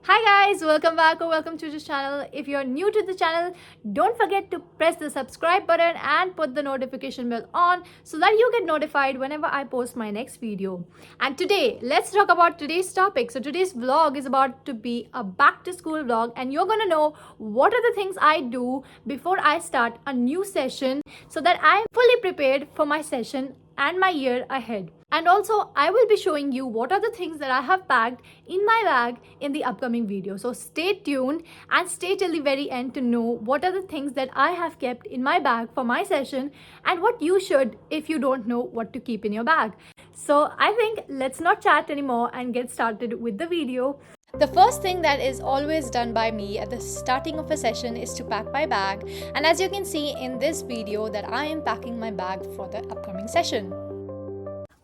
Hi guys, welcome back or welcome to this channel. If you're new to the channel, don't forget to press the subscribe button and put the notification bell on so that you get notified whenever I post my next video. And today, let's talk about today's topic. So today's vlog is about to be a back to school vlog, and you're gonna know what are the things I do before I start a new session so that I'm fully prepared for my session and my year ahead. And also, I will be showing you what are the things that I have packed in my bag in the upcoming video. So stay tuned and stay till the very end to know what are the things that I have kept in my bag for my session and what you should if you don't know what to keep in your bag. So I think let's not chat anymore and get started with the video. The first thing that is always done by me at the starting of a session is to pack my bag, and as you can see in this video that I am packing my bag for the upcoming session.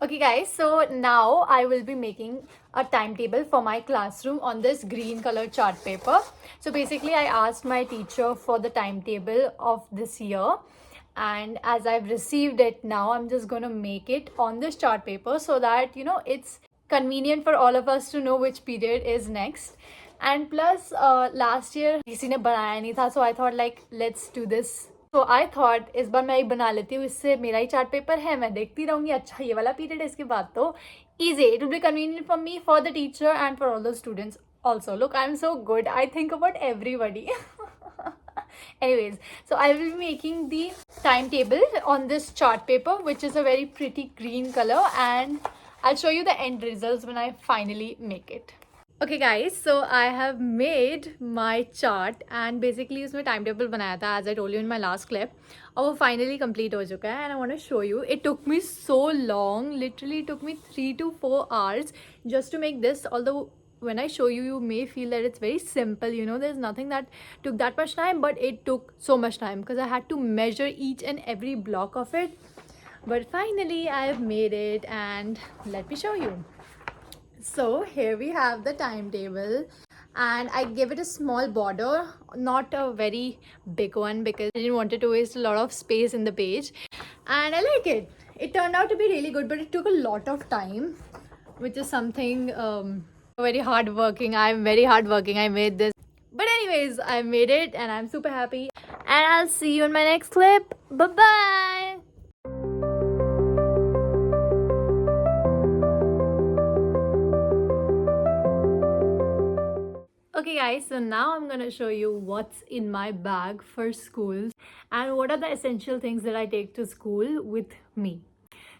Okay guys, so now I will be making a timetable for my classroom on this green color chart paper. So basically I asked my teacher for the timetable of this year, and as I've received it now, I'm just going to make it on this chart paper so that it's convenient for all of us to know which period is next. And plus last year किसी ने बनाया नहीं था, so I thought like let's do this. So I thought इस बार मैं एक बना लेती हूँ, इससे मेरा ही चार्ट पेपर है, मैं देखती रहूँगी अच्छा ये वाला पीरियड है, इसके बाद तो easy, it will be convenient for me, for the teacher and for all the students also. Look, I'm so good, I think about everybody. Anyways, so I will be making the timetable on this chart paper, which is a very pretty green color, and I'll show you the end results when I finally make it. Okay guys, so I have made my chart and basically उसमें timetable बनाया था, as I told you in my last clip, और वो finally complete हो चुका है and I want to show you. It took me so long, literally it took me 3 to 4 hours just to make this, although when I show you, you may feel that it's very simple, there's nothing that took that much time, but it took so much time because I had to measure each and every block of it. But finally I have made it, and let me show you. So here we have the timetable, and I give it a small border, not a very big one because I didn't want it to waste a lot of space in the page, and I like it. It turned out to be really good, but it took a lot of time, which is something very hardworking. I'm very hardworking. I made this, but anyways, I made it and I'm super happy, and I'll see you in my next clip. Bye bye. Okay guys, so now I'm gonna show you what's in my bag for school and what are the essential things that I take to school with me.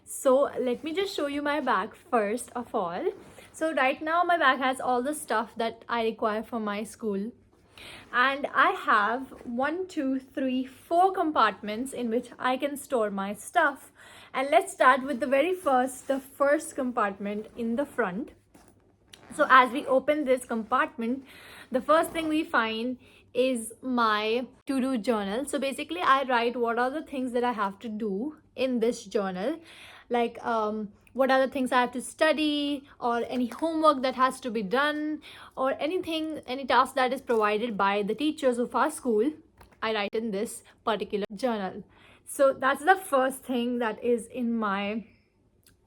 So let me just show you my bag first of all. So right now my bag has all the stuff that I require for my school, and I have 1, 2, 3, 4 compartments in which I can store my stuff. And let's start with the first compartment in the front. So as we open this compartment, the first thing we find is my to-do journal. So basically I write what are the things that I have to do in this journal, like what are the things I have to study, or any homework that has to be done, or any task that is provided by the teachers of our school. I write in this particular journal. So that's the first thing that is in my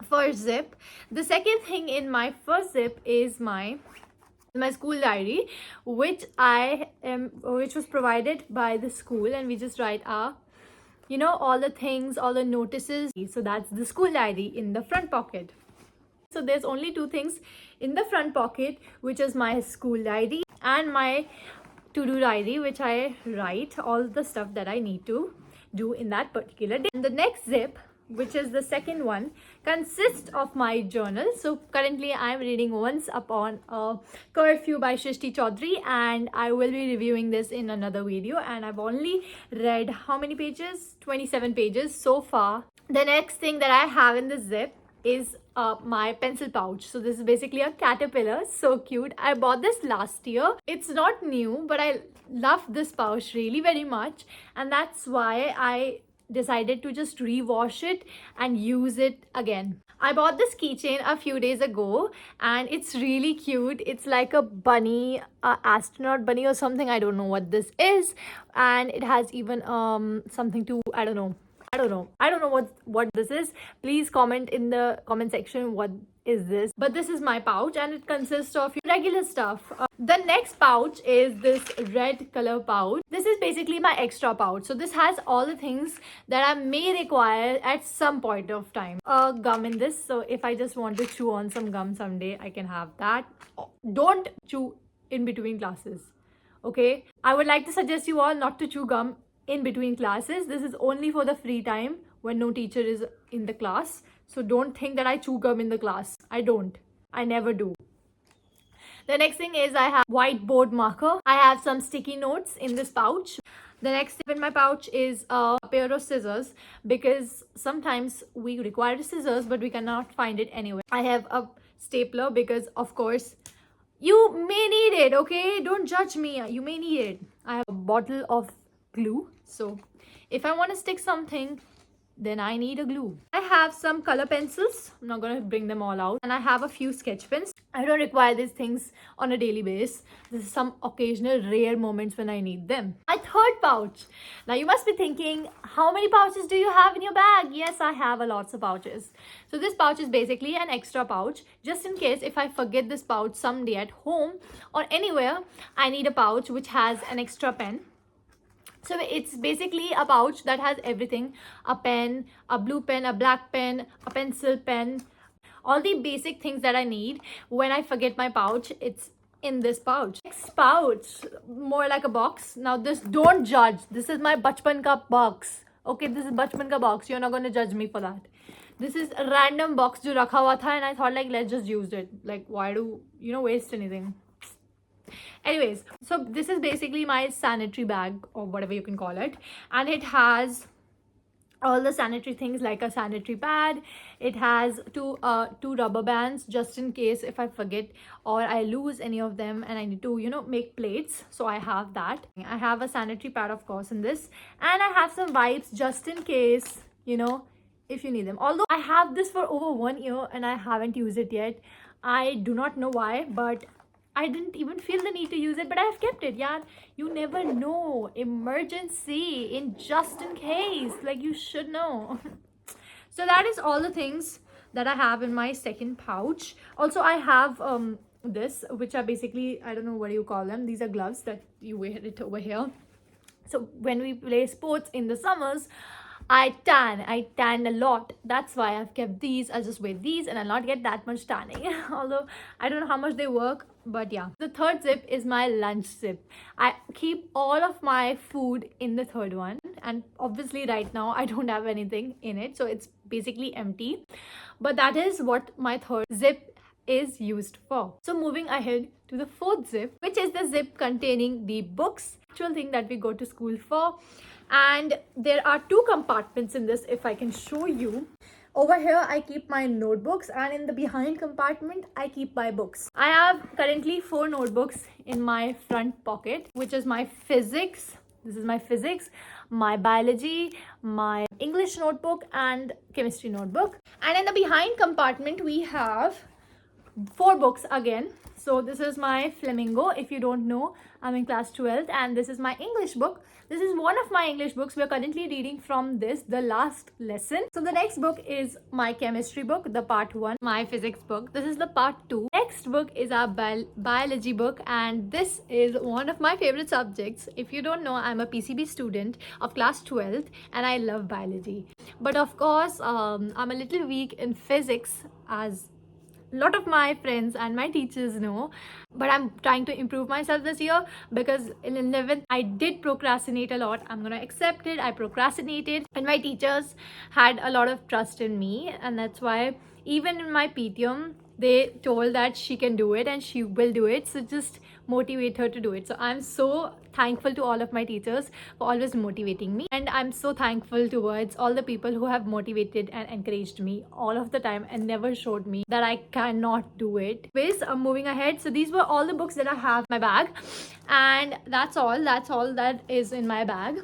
first zip. The second thing in my first zip is my school diary, which was provided by the school, and we just write our all the things, all the notices. So that's the school diary in the front pocket. So there's only 2 things in the front pocket, which is my school diary and my to-do diary, which I write all the stuff that I need to do in that particular day. And the next zip, which is the second one, consists of my journal. So currently I'm reading Once Upon a Curfew by Shrishti Chaudhary, and I will be reviewing this in another video, and I've only read how many pages? 27 pages so far. The next thing that I have in the zip is my pencil pouch. So this is basically a caterpillar, so cute. I bought this last year. It's not new, but I love this pouch really very much, and that's why I decided to just rewash it and use it again. I bought this keychain a few days ago, and it's really cute. It's like a bunny, astronaut bunny or something. I don't know what this is, and it has even something to, I don't know what this is. Please comment in the comment section what is this, but this is my pouch and it consists of regular stuff. The next pouch is this red color pouch. This is basically my extra pouch. So this has all the things that I may require at some point of time. Gum in this, so if I just want to chew on some gum someday, I can have that. Don't chew in between classes, okay? I would like to suggest you all not to chew gum in between classes. This is only for the free time when no teacher is in the class. So don't think that I chew gum in the class. I don't. I never do. The next thing is I have whiteboard marker. I have some sticky notes in this pouch. The next thing in my pouch is a pair of scissors, because sometimes we require scissors but we cannot find it anywhere. I have a stapler because of course you may need it, okay? Don't judge me. You may need it. I have a bottle of glue. So if I want to stick something, then I need a glue. I have some color pencils. I'm not going to bring them all out. And I have a few sketch pens. I don't require these things on a daily basis. This is some occasional rare moments when I need them. My third pouch. Now you must be thinking, how many pouches do you have in your bag? Yes, I have a lots of pouches. So this pouch is basically an extra pouch. Just in case if I forget this pouch someday at home or anywhere, I need a pouch which has an extra pen. So it's basically a pouch that has everything: a pen, a blue pen, a black pen, a pencil pen, all the basic things that I need when I forget my pouch. It's in this pouch. Next pouch, more like a box. Now this, don't judge. This is my bachpan ka box. Okay, this is bachpan ka box. You're not going to judge me for that. This is a random box jo rakha hua tha, and I thought like, let's just use it. Like, why do, waste anything? Anyways, so this is basically my sanitary bag or whatever you can call it, and it has all the sanitary things like a sanitary pad. It has two rubber bands just in case if I forget or I lose any of them and I need to make plates. So I have that. I have a sanitary pad of course in this, and I have some wipes just in case if you need them. Although I have this for over 1 year and I haven't used it yet. I do not know why, but I didn't even feel the need to use it, but I have kept it. Yeah, you never know. Emergency, in just in case. Like, you should know. So that is all the things that I have in my second pouch. Also, I have this, which are basically, I don't know what you call them. These are gloves that you wear it over here. So when we play sports in the summers, I tan a lot. That's why I've kept these. I'll just wear these and I'll not get that much tanning. Although I don't know how much they work, but yeah. The third zip is my lunch zip. I keep all of my food in the third one, and obviously right now I don't have anything in it, so it's basically empty. But that is what my third zip is used for. So moving ahead to the fourth zip, which is the zip containing the books, actual thing that we go to school for. And there are 2 compartments in this, if I can show you. Over here I keep my notebooks, and in the behind compartment I keep my books. I have currently 4 notebooks in my front pocket, which is my physics. This is my physics, my biology, my English notebook, and chemistry notebook. And in the behind compartment we have 4 books again. So this is my Flamingo. If you don't know, I'm in class 12th, and this is my English book. This is one of my English books. We're currently reading from this, the last lesson. So the next book is my chemistry book, the part 1. My physics book, this is the part 2. Next book is our biology book, and this is one of my favorite subjects. If you don't know, I'm a PCB student of class 12th and I love biology. But of course, I'm a little weak in physics, as a lot of my friends and my teachers know, but I'm trying to improve myself this year, because in 11th I did procrastinate a lot. I'm gonna accept it. I procrastinated, and my teachers had a lot of trust in me, and that's why even in my PTM they told that she can do it and she will do it, so just motivate her to do it. So I'm so thankful to all of my teachers for always motivating me, and I'm so thankful towards all the people who have motivated and encouraged me all of the time and never showed me that I cannot do it. Anyways, I'm moving ahead. So these were all the books that I have in my bag, and that's all that is in my bag.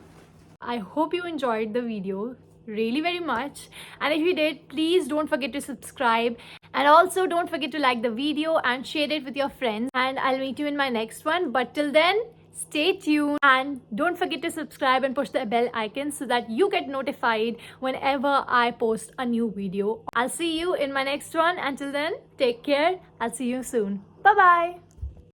I hope you enjoyed the video really very much, and if you did, please don't forget to subscribe, and also don't forget to like the video and share it with your friends, and I'll meet you in my next one. But till then, Stay tuned and don't forget to subscribe and push the bell icon so that you get notified whenever I post a new video. I'll see you in my next one. Until then, take care. I'll see you soon. Bye bye.